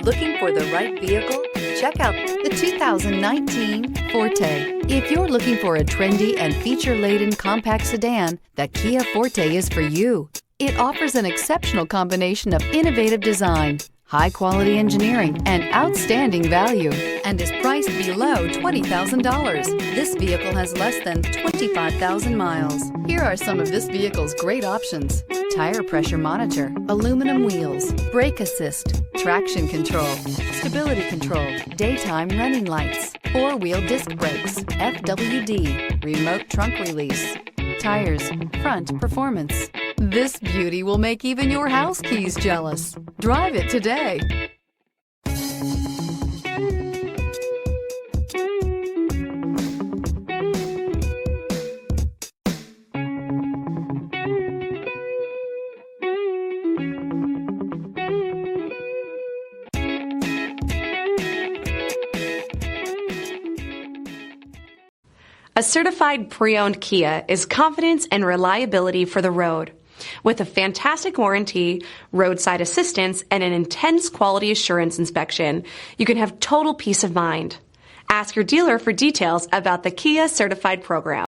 Looking for the right vehicle? Check out the 2019 Forte. If you're looking for a trendy and feature-laden compact sedan, the Kia Forte is for you. It offers an exceptional combination of innovative design, high-quality engineering, and outstanding value, and is priced below $20,000. This vehicle has less than 25,000 miles. Here are some of this vehicle's great options: tire pressure monitor, aluminum wheels, brake assist, traction control, stability control, daytime running lights, four-wheel disc brakes, FWD, remote trunk release, tires, front performance. This beauty will make even your house keys jealous. Drive it today. A certified pre-owned Kia is confidence and reliability for the road. With a fantastic warranty, roadside assistance, and an intense quality assurance inspection, you can have total peace of mind. Ask your dealer for details about the Kia Certified program.